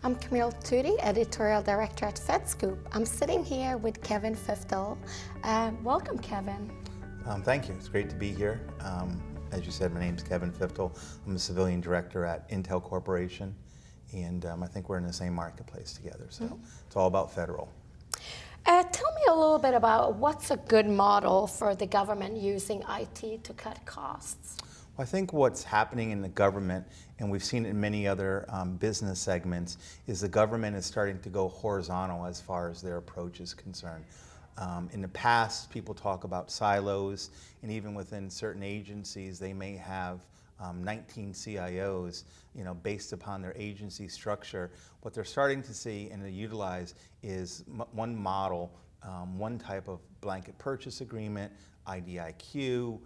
I'm Camille Tootie, Editorial Director at FedScoop. I'm sitting here with Kevin Fiftal. Welcome, Kevin. Thank you. It's great to be here. As you said, my name's Kevin Fiftal. I'm a civilian director at Intel Corporation, and I think we're in the same marketplace together, so It's all about federal. Tell me a little bit about what's a good model for the government using IT to cut costs? Well, I think what's happening in the government, and we've seen it in many other business segments, is the government is starting to go horizontal as far as their approach is concerned. In the past, people talk about silos, and even within certain agencies, they may have 19 CIOs, based upon their agency structure. What they're starting to see and to utilize is one model, one type of blanket purchase agreement, IDIQ,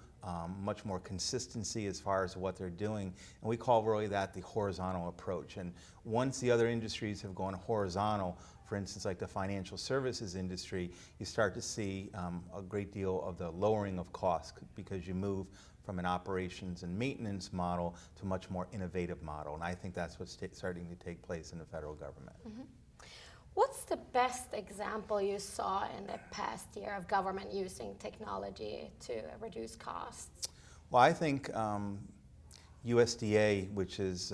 much more consistency as far as what they're doing, and we call really that the horizontal approach. And once the other industries have gone horizontal, for instance, like the financial services industry, you start to see a great deal of the lowering of costs because you move from an operations and maintenance model to a much more innovative model. And I think that's what's starting to take place in the federal government. Mm-hmm. What's the best example you saw in the past year of government using technology to reduce costs? Well, I think USDA, which is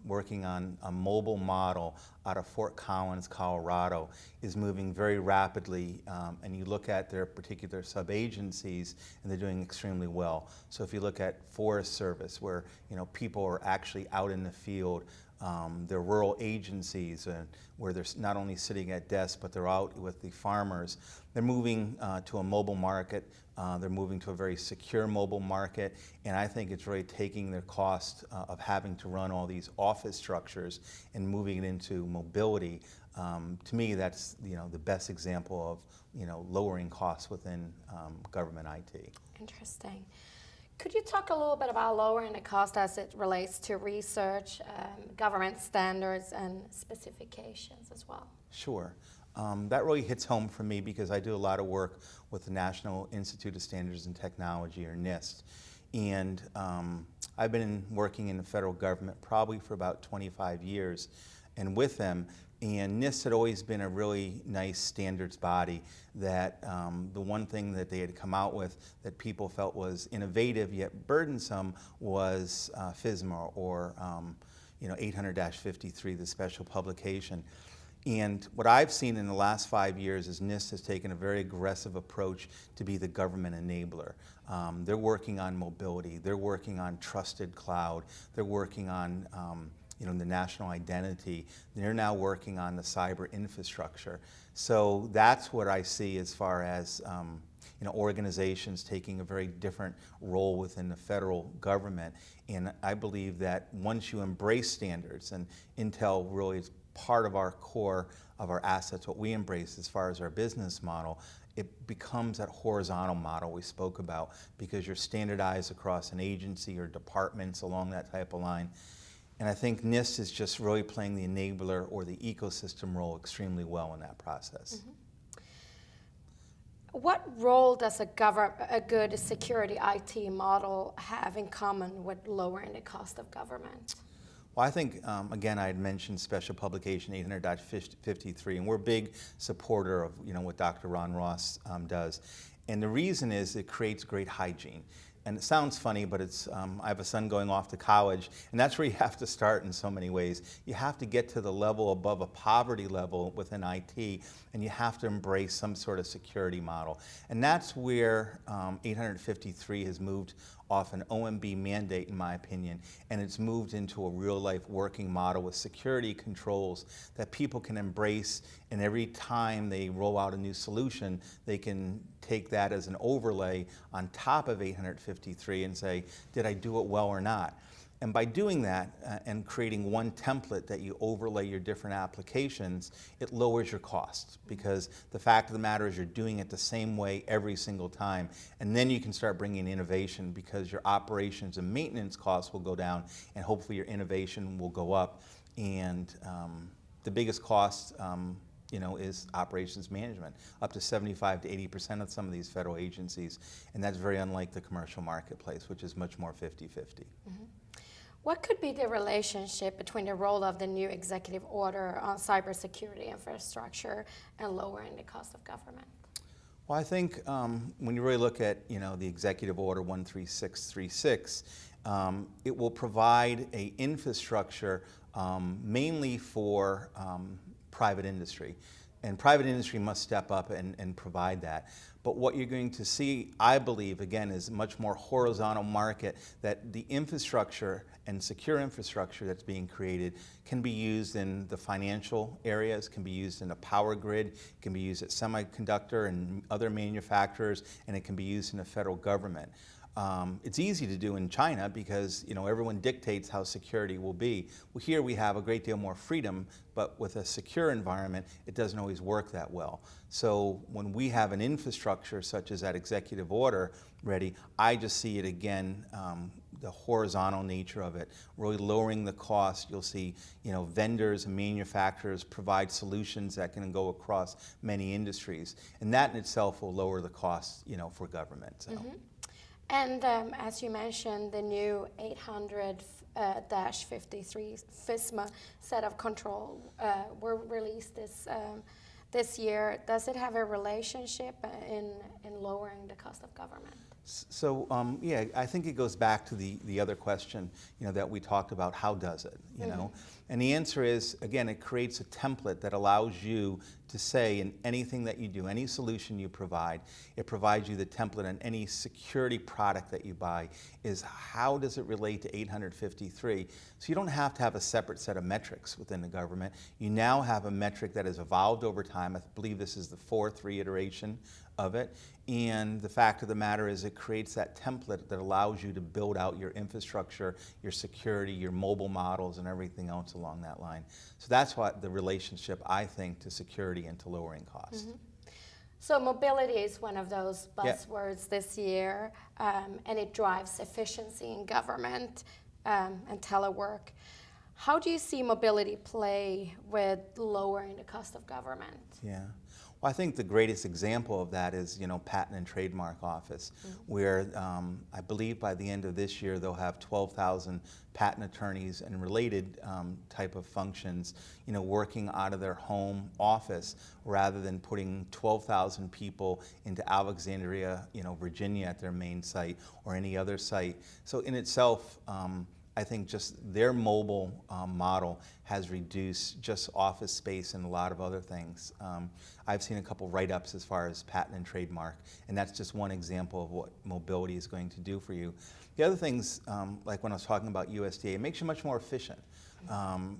working on a mobile model out of Fort Collins, Colorado, is moving very rapidly, and you look at their particular sub-agencies and they're doing extremely well. So if you look at Forest Service, where people are actually out in the field, their rural agencies where they're not only sitting at desks, but they're out with the farmers. They're moving to a mobile market. They're moving to a very secure mobile market, and I think it's really taking their cost of having to run all these office structures and moving it into mobility. To me, that's the best example of lowering costs within government IT. Interesting. Could you talk a little bit about lowering the cost as it relates to research, government standards, and specifications as well? Sure. That really hits home for me because I do a lot of work with the National Institute of Standards and Technology, or NIST. And I've been working in the federal government probably for about 25 years, and with them. And NIST had always been a really nice standards body that the one thing that they had come out with that people felt was innovative yet burdensome was FSMA, or 800-53, the special publication. And what I've seen in the last 5 years is NIST has taken a very aggressive approach to be the government enabler. They're working on mobility, they're working on trusted cloud, they're working on the national identity. They're now working on the cyber infrastructure. So that's what I see as far as organizations taking a very different role within the federal government. And I believe that once you embrace standards, and Intel really is part of our core of our assets, what we embrace as far as our business model, it becomes that horizontal model we spoke about because you're standardized across an agency or departments along that type of line. And I think NIST is just really playing the enabler or the ecosystem role extremely well in that process. Mm-hmm. What role does a good security IT model have in common with lowering the cost of government? Well, I think, again, I had mentioned Special Publication 800.53, and we're a big supporter of what Dr. Ron Ross does. And the reason is it creates great hygiene. And it sounds funny, but I have a son going off to college, and that's where you have to start in so many ways. You have to get to the level above a poverty level within IT, and you have to embrace some sort of security model. And that's where 853 has moved off an OMB mandate, in my opinion, and it's moved into a real-life working model with security controls that people can embrace, and every time they roll out a new solution, they can take that as an overlay on top of 853 and say, did I do it well or not? And by doing that and creating one template that you overlay your different applications, it lowers your costs, because the fact of the matter is you're doing it the same way every single time. And then you can start bringing innovation because your operations and maintenance costs will go down, and hopefully your innovation will go up. And the biggest cost is operations management, up to 75 to 80% of some of these federal agencies. And that's very unlike the commercial marketplace, which is much more 50-50. Mm-hmm. What could be the relationship between the role of the new executive order on cybersecurity infrastructure and lowering the cost of government? Well, I think when you really look at the Executive Order 13636, it will provide a infrastructure mainly for private industry. And private industry must step up and provide that. But what you're going to see, I believe, again, is a much more horizontal market, that the infrastructure and secure infrastructure that's being created can be used in the financial areas, can be used in a power grid, can be used at semiconductor and other manufacturers, and it can be used in the federal government. It's easy to do in China because everyone dictates how security will be. Well, here we have a great deal more freedom, but with a secure environment, it doesn't always work that well. So when we have an infrastructure such as that executive order ready, I just see it again, the horizontal nature of it, really lowering the cost. You'll see vendors and manufacturers provide solutions that can go across many industries, and that in itself will lower the cost for government. So. Mm-hmm. And as you mentioned, the new 800-53 FISMA set of control were released this year. Does it have a relationship in lowering the cost of government? So yeah, I think it goes back to the other question that we talked about. How does it? And the answer is, again, it creates a template that allows you to say in anything that you do, any solution you provide, it provides you the template on any security product that you buy is how does it relate to 853. So you don't have to have a separate set of metrics within the government. You now have a metric that has evolved over time. I believe this is the fourth reiteration of it. And the fact of the matter is it creates that template that allows you to build out your infrastructure, your security, your mobile models, and everything else along that line. So that's what the relationship, I think, to security and to lowering cost. Mm-hmm. So mobility is one of those buzzwords this year, and it drives efficiency in government and telework. How do you see mobility play with lowering the cost of government? Yeah. Well, I think the greatest example of that is, Patent and Trademark Office, where I believe by the end of this year they'll have 12,000 patent attorneys and related type of functions, working out of their home office rather than putting 12,000 people into Alexandria, Virginia at their main site or any other site. So in itself, I think just their mobile model has reduced just office space and a lot of other things. I've seen a couple write-ups as far as patent and trademark, and that's just one example of what mobility is going to do for you. The other things, like when I was talking about USDA, it makes you much more efficient.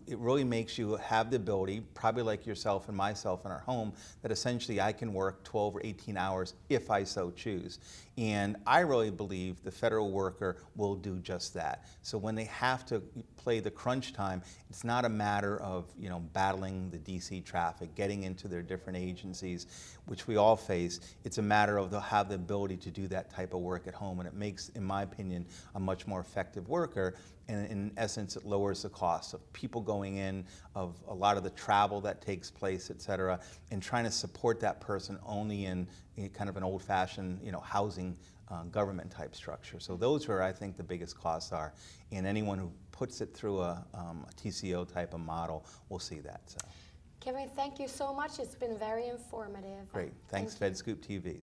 It really makes you have the ability, probably like yourself and myself in our home, that essentially I can work 12 or 18 hours if I so choose. And I really believe the federal worker will do just that. So when they have to play the crunch time, it's not a matter of battling the DC traffic, getting into their different agencies, which we all face. It's a matter of they'll have the ability to do that type of work at home, and it makes, in my opinion, a much more effective worker. And in essence, it lowers the cost of people going in, of a lot of the travel that takes place, et cetera, and trying to support that person only in kind of an old-fashioned, housing government type structure. So those are, I think, the biggest costs are. And anyone who puts it through a TCO type of model will see that. So. Kevin, thank you so much. It's been very informative. Great. Thanks, FedScoopTV.